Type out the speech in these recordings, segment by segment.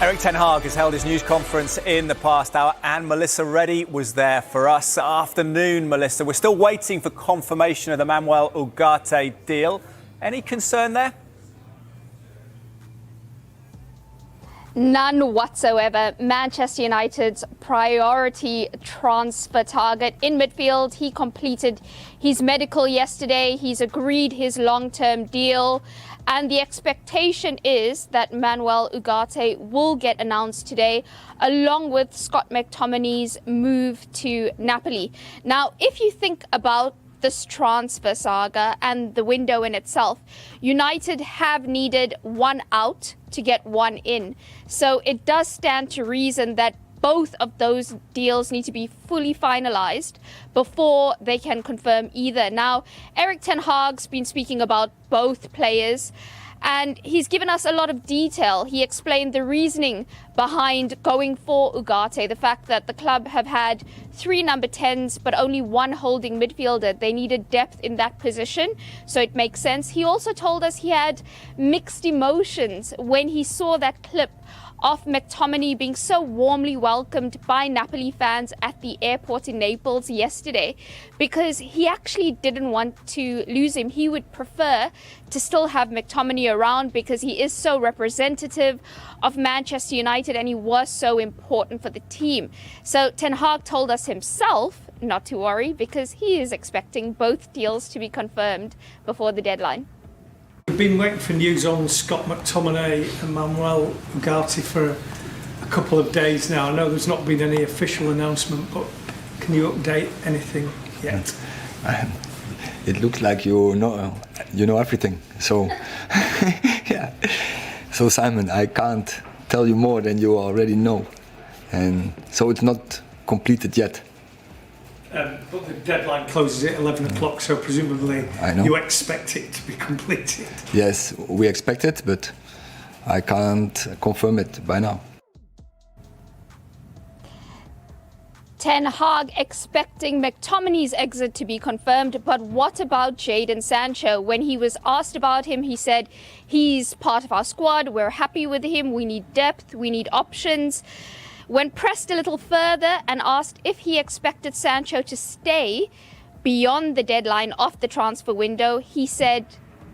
Erik Ten Hag has held his news conference in the past hour, and Melissa Reddy was there for us. Afternoon, Melissa. We're still waiting for confirmation of the Manuel Ugarte deal. Any concern there? None whatsoever. Manchester United's priority transfer target in midfield. He completed his medical yesterday. He's agreed his long-term deal. And the expectation is that Manuel Ugarte will get announced today, along with Scott McTominay's move to Napoli. Now, if you think about this transfer saga and the window in itself, United have needed one out to get one in. So it does stand to reason that both of those deals need to be fully finalized before they can confirm either. Now, Erik Ten Hag's been speaking about both players, and he's given us a lot of detail. He explained the reasoning behind going for Ugarte, the fact that the club have had 3 number 10s but only 1 holding midfielder. They needed depth in that position, so it makes sense. He also told us he had mixed emotions when he saw that clip of McTominay being so warmly welcomed by Napoli fans at the airport in Naples yesterday, because he actually didn't want to lose him. He would prefer to still have McTominay around because he is so representative of Manchester United and he was so important for the team. So Ten Hag told us himself not to worry because he is expecting both deals to be confirmed before the deadline. We've been waiting for news on Scott McTominay and Manuel Ugarte for a couple of days now. I know there's not been any official announcement, but can you update anything yet? It looks like you know everything. So, yeah. So Simon, I can't tell you more than you already know, and so it's not completed yet. But the deadline closes at 11 o'clock, so presumably you expect it to be completed. Yes, we expect it, but I can't confirm it by now. Ten Hag expecting McTominay's exit to be confirmed, but what about Jadon Sancho? When he was asked about him, he said, he's part of our squad, we're happy with him, we need depth, we need options. When pressed a little further and asked if he expected Sancho to stay beyond the deadline of the transfer window, he said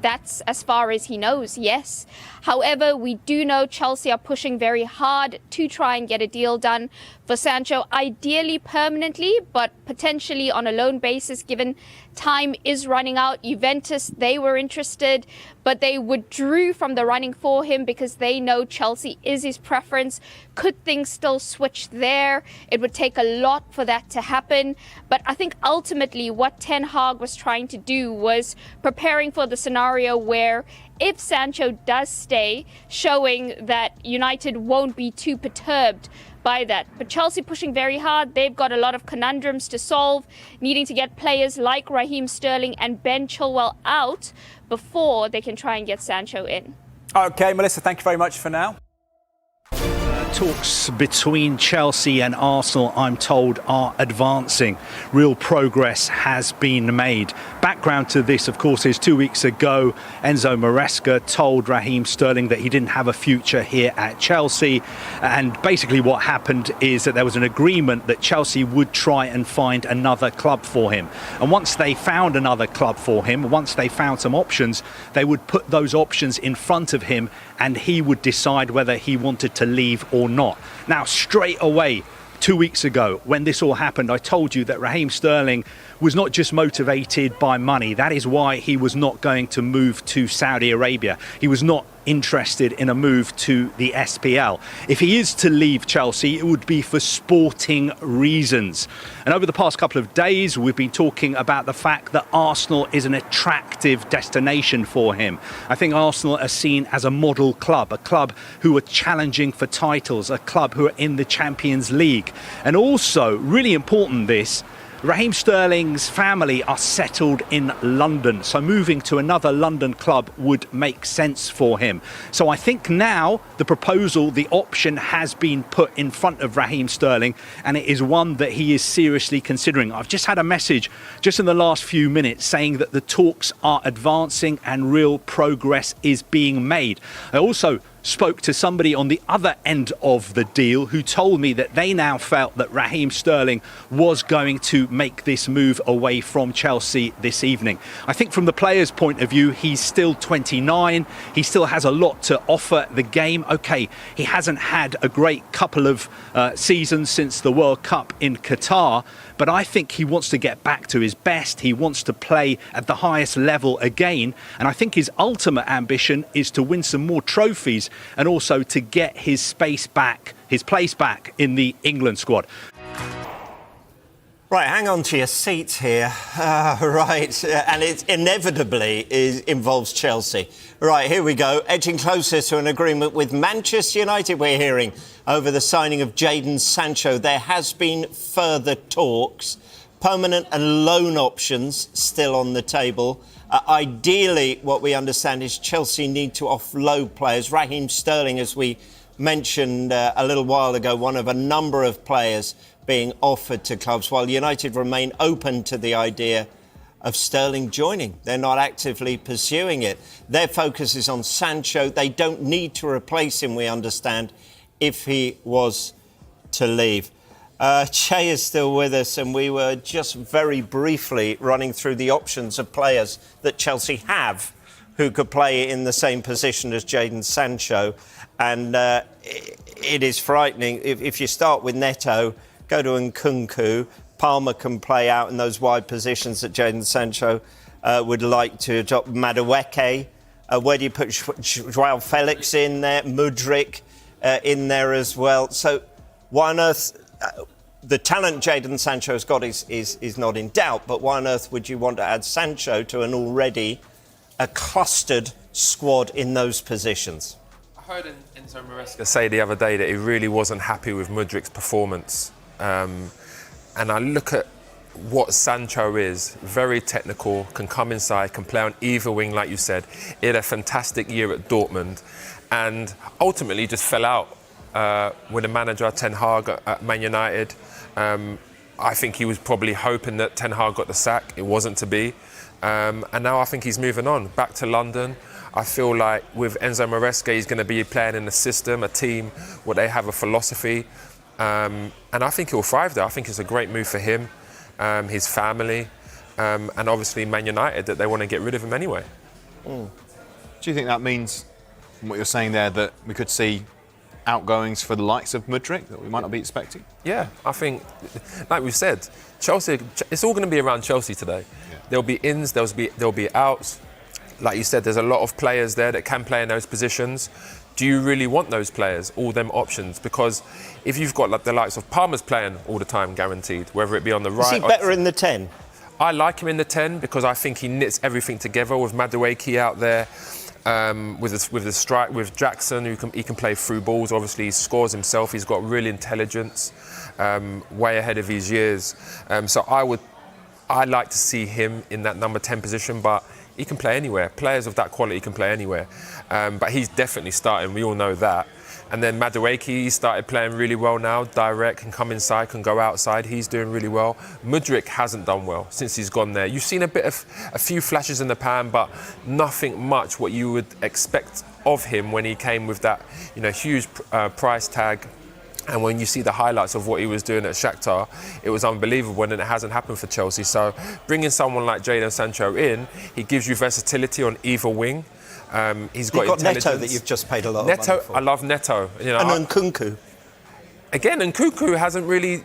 that's as far as he knows, yes. However, we do know Chelsea are pushing very hard to try and get a deal done for Sancho, ideally permanently, but potentially on a loan basis, given time is running out. Juventus, they were interested, but they withdrew from the running for him because they know Chelsea is his preference. Could things still switch there? It would take a lot for that to happen. But I think ultimately what Ten Hag was trying to do was preparing for the scenario where if Sancho does stay, showing that United won't be too perturbed by that. But Chelsea pushing very hard. They've got a lot of conundrums to solve, needing to get players like Raheem Sterling and Ben Chilwell out before they can try and get Sancho in. OK, Melissa, thank you very much for now. Talks between Chelsea and Arsenal, I'm told, are advancing. Real progress has been made. Background to this, of course, is 2 weeks ago, Enzo Maresca told Raheem Sterling that he didn't have a future here at Chelsea. And basically what happened is that there was an agreement that Chelsea would try and find another club for him. And once they found another club for him, once they found some options, they would put those options in front of him and he would decide whether he wanted to leave or not. Now, straight away, 2 weeks ago, when this all happened, I told you that Raheem Sterling was not just motivated by money. That is why he was not going to move to Saudi Arabia. He was not interested in a move to the SPL. If he is to leave Chelsea, it would be for sporting reasons. And over the past couple of days, we've been talking about the fact that Arsenal is an attractive destination for him. I think Arsenal are seen as a model club, a club who are challenging for titles, a club who are in the Champions League. And also, really important this, Raheem Sterling's family are settled in London, so moving to another London club would make sense for him. So I think now the proposal, the option has been put in front of Raheem Sterling, and it is one that he is seriously considering. I've just had a message just in the last few minutes saying that the talks are advancing and real progress is being made. I also spoke to somebody on the other end of the deal who told me that they now felt that Raheem Sterling was going to make this move away from Chelsea this evening. I think from the player's point of view, he's still 29. He still has a lot to offer the game. OK, he hasn't had a great couple of seasons since the World Cup in Qatar, but I think he wants to get back to his best. He wants to play at the highest level again. And I think his ultimate ambition is to win some more trophies and also to get his space back, his place back in the England squad. Right, hang on to your seats here. Right, and it inevitably involves Chelsea. Right, here we go. Edging closer to an agreement with Manchester United, we're hearing, over the signing of Jadon Sancho. There has been further talks. Permanent and loan options still on the table. Ideally, what we understand is Chelsea need to offload players. Raheem Sterling, as we mentioned a little while ago, one of a number of players being offered to clubs, while United remain open to the idea of Sterling joining. They're not actively pursuing it. Their focus is on Sancho. They don't need to replace him, we understand, if he was to leave. Che is still with us, and we were just very briefly running through the options of players that Chelsea have who could play in the same position as Jadon Sancho. And it is frightening. If you start with Neto, go to Nkunku, Palmer can play out in those wide positions that Jadon Sancho would like to adopt. Madueke, where do you put Joao Felix in there? Mudryk in there as well. So why on earth... the talent Jadon Sancho has got is not in doubt, but why on earth would you want to add Sancho to an already clustered squad in those positions? I heard Enzo Maresca say the other day that he really wasn't happy with Mudryk's performance. And I look at what Sancho is, very technical, can come inside, can play on either wing, like you said. He had a fantastic year at Dortmund and ultimately just fell out with the manager, Ten Hag, at Man United. I think he was probably hoping that Ten Hag got the sack. It wasn't to be. And now I think he's moving on, back to London. I feel like with Enzo Maresca, he's going to be playing in a system, a team where they have a philosophy. And I think he'll thrive there. I think it's a great move for him, his family, and obviously Man United, that they want to get rid of him anyway. Do you think that means, from what you're saying there, that we could see outgoings for the likes of Mudryk that we might not be expecting? Yeah, I think, like we said, Chelsea, it's all going to be around Chelsea today. Yeah. There'll be ins, there'll be outs. Like you said, there's a lot of players there that can play in those positions. Do you really want those players, all them options? Because if you've got like the likes of Palmer's playing all the time, guaranteed, whether it be on the right... Is he better in the 10? I like him in the 10 because I think he knits everything together with Madueke out there. With the strike, with Jackson, he can play through balls. Obviously, he scores himself. He's got real intelligence, way ahead of his years. So I'd like to see him in that number 10 position, but he can play anywhere. Players of that quality can play anywhere. But he's definitely starting. We all know that. And then Madueke, he started playing really well now. Direct, can come inside, can go outside. He's doing really well. Mudryk hasn't done well since he's gone there. You've seen a few flashes in the pan, but nothing much what you would expect of him when he came with that, huge price tag. And when you see the highlights of what he was doing at Shakhtar, it was unbelievable, and it hasn't happened for Chelsea. So bringing someone like Jadon Sancho in, he gives you versatility on either wing. He's got Neto that you've just paid a lot of money for. I love Neto. And Nkunku. Again, Nkunku hasn't really,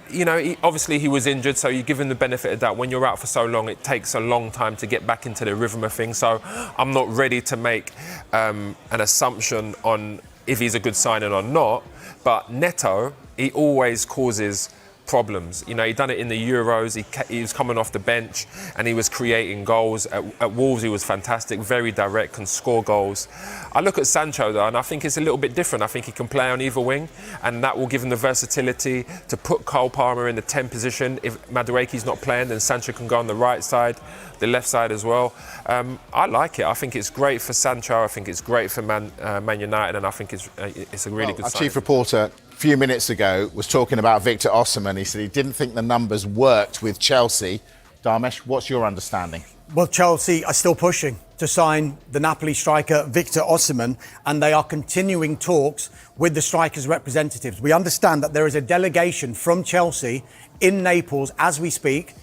obviously he was injured, so you give him the benefit of that. When you're out for so long, it takes a long time to get back into the rhythm of things. So I'm not ready to make an assumption on if he's a good signing or not. But Neto, he always causes problems. He done it in the Euros. He was coming off the bench and he was creating goals. At Wolves, he was fantastic, very direct, can score goals. I look at Sancho, though, and I think it's a little bit different. I think he can play on either wing, and that will give him the versatility to put Cole Palmer in the 10 position. If Madueke's not playing, then Sancho can go on the right side, the left side as well. I like it. I think it's great for Sancho. I think it's great for Man United, and I think it's a really good sign. Our chief reporter a few minutes ago was talking about Victor Osimhen. He said he didn't think the numbers worked with Chelsea. Dharmesh, what's your understanding? Well, Chelsea are still pushing. to sign the Napoli striker Victor Osimhen, and they are continuing talks with the striker's representatives. We understand that there is a delegation from Chelsea in Naples as we speak,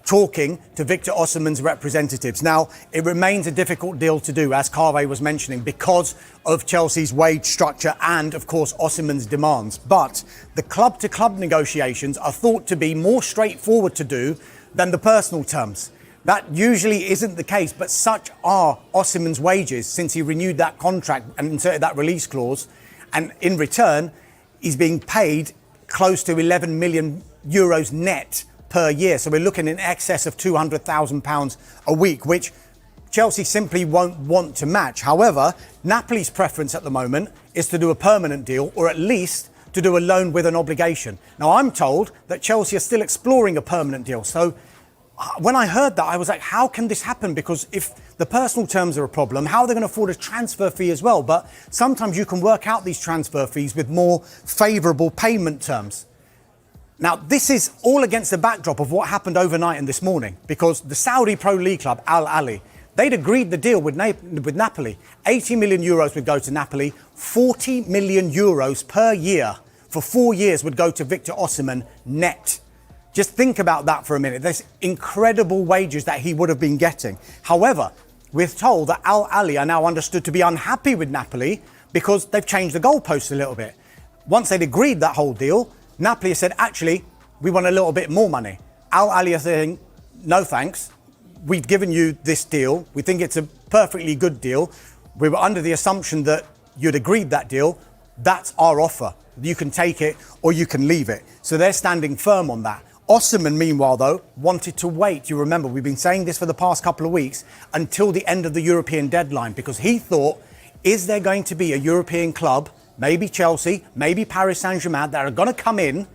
talking to Victor Osimhen's representatives. Now, it remains a difficult deal to do, as Carve was mentioning, because of Chelsea's wage structure and, of course, Osimhen's demands. But the club-to-club negotiations are thought to be more straightforward to do than the personal terms. That usually isn't the case, but such are Osimhen's wages since he renewed that contract and inserted that release clause. And in return, he's being paid close to 11 million euros net per year. So we're looking in excess of £200,000 a week, which Chelsea simply won't want to match. However, Napoli's preference at the moment is to do a permanent deal, or at least to do a loan with an obligation. Now, I'm told that Chelsea are still exploring a permanent deal. So when I heard that, I was like, how can this happen? Because if the personal terms are a problem, how are they going to afford a transfer fee as well? But sometimes you can work out these transfer fees with more favourable payment terms. Now, this is all against the backdrop of what happened overnight and this morning, because the Saudi Pro League club, Al Ahly, they'd agreed the deal with Napoli. 80 million euros would go to Napoli, 40 million euros per year for 4 years would go to Victor Osimhen net. Just think about that for a minute. There's incredible wages that he would have been getting. However, we're told that Al Ahly are now understood to be unhappy with Napoli because they've changed the goalposts a little bit. Once they'd agreed that whole deal, Napoli said, actually, we want a little bit more money. Al Ahly are saying, no thanks. We've given you this deal. We think it's a perfectly good deal. We were under the assumption that you'd agreed that deal. That's our offer. You can take it or you can leave it. So they're standing firm on that. Osimhen, meanwhile, though, wanted to wait. You remember, we've been saying this for the past couple of weeks, until the end of the European deadline, because he thought, is there going to be a European club, maybe Chelsea, maybe Paris Saint-Germain, that are going to come in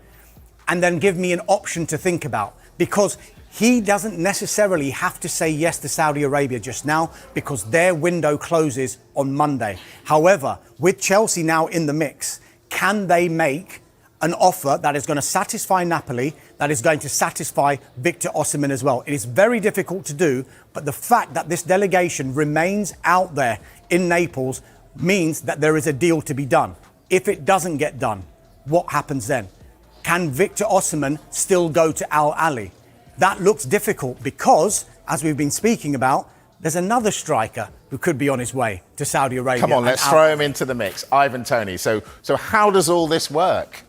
and then give me an option to think about? Because he doesn't necessarily have to say yes to Saudi Arabia just now, because their window closes on Monday. However, with Chelsea now in the mix, can they make an offer that is going to satisfy Napoli, that is going to satisfy Victor Osimhen as well? It is very difficult to do, but the fact that this delegation remains out there in Naples means that there is a deal to be done. If it doesn't get done, what happens then? Can Victor Osimhen still go to Al Ahly? That looks difficult because, as we've been speaking about, there's another striker who could be on his way to Saudi Arabia. Come on, let's throw him into the mix. Ivan Toney. So how does all this work?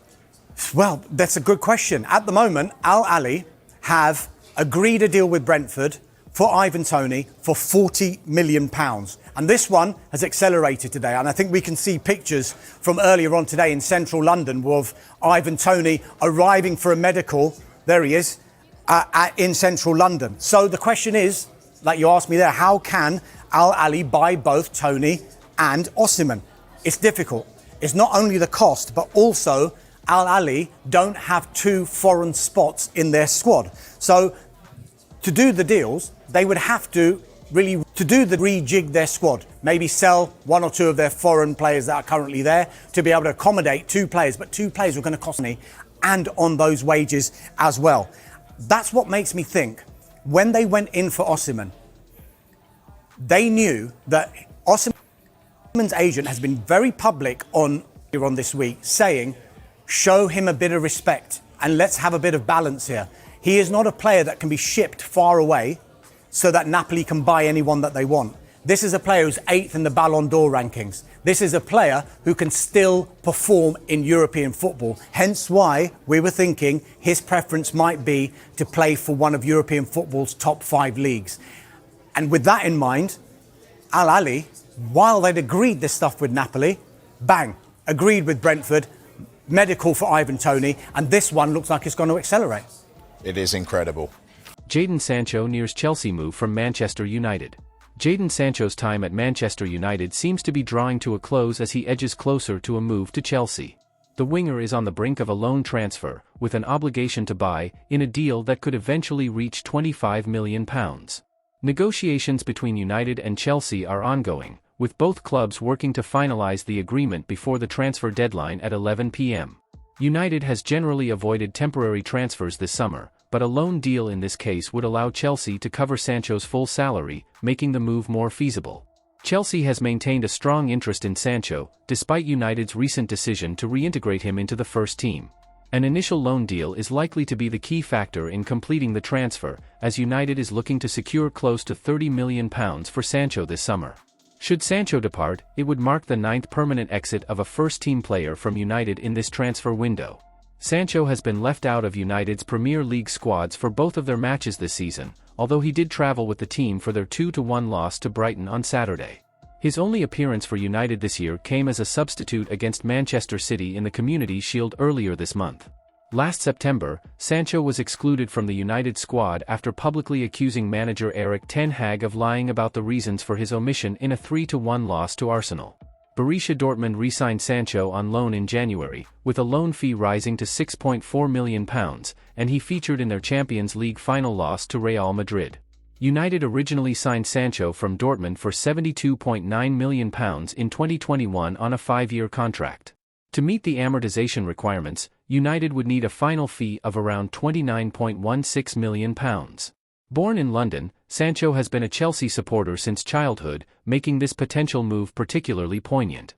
Well, that's a good question. At the moment, Al Ahly have agreed a deal with Brentford for Ivan Toney for £40 million. And this one has accelerated today. And I think we can see pictures from earlier on today in central London of Ivan Toney arriving for a medical. There he is, in central London. So the question is, like you asked me there, how can Al Ahly buy both Toney and Osimhen? It's difficult. It's not only the cost, but also Al Ahly don't have two foreign spots in their squad. So to do the deals, they would have to really rejig their squad. Maybe sell one or two of their foreign players that are currently there to be able to accommodate two players. But two players are going to cost money and on those wages as well. That's what makes me think when they went in for Osimhen, they knew that Osimhen's agent has been very public on this week saying, show him a bit of respect and let's have a bit of balance here. He is not a player that can be shipped far away so that Napoli can buy anyone that they want. This is a player who's 8th in the Ballon d'Or rankings. This is a player who can still perform in European football. Hence why we were thinking his preference might be to play for one of European football's top 5 leagues. And with that in mind, Al Ahly, while they'd agreed this stuff with Napoli, bang, agreed with Brentford, medical for Ivan Toney, and this one looks like it's going to accelerate. It is incredible. Jadon Sancho nears Chelsea move from Manchester United. Jadon Sancho's time at Manchester United seems to be drawing to a close as he edges closer to a move to Chelsea. The winger is on the brink of a loan transfer, with an obligation to buy, in a deal that could eventually reach £25 million. Negotiations between United and Chelsea are ongoing, with both clubs working to finalise the agreement before the transfer deadline at 11 p.m. United has generally avoided temporary transfers this summer, but a loan deal in this case would allow Chelsea to cover Sancho's full salary, making the move more feasible. Chelsea has maintained a strong interest in Sancho, despite United's recent decision to reintegrate him into the first team. An initial loan deal is likely to be the key factor in completing the transfer, as United is looking to secure close to £30 million for Sancho this summer. Should Sancho depart, it would mark the 9th permanent exit of a first-team player from United in this transfer window. Sancho has been left out of United's Premier League squads for both of their matches this season, although he did travel with the team for their 2-1 loss to Brighton on Saturday. His only appearance for United this year came as a substitute against Manchester City in the Community Shield earlier this month. Last September, Sancho was excluded from the United squad after publicly accusing manager Erik Ten Hag of lying about the reasons for his omission in a 3-1 loss to Arsenal. Borussia Dortmund re-signed Sancho on loan in January, with a loan fee rising to £6.4 million, and he featured in their Champions League final loss to Real Madrid. United originally signed Sancho from Dortmund for £72.9 million in 2021 on a 5-year contract. To meet the amortization requirements, United would need a final fee of around £29.16 million. Born in London, Sancho has been a Chelsea supporter since childhood, making this potential move particularly poignant.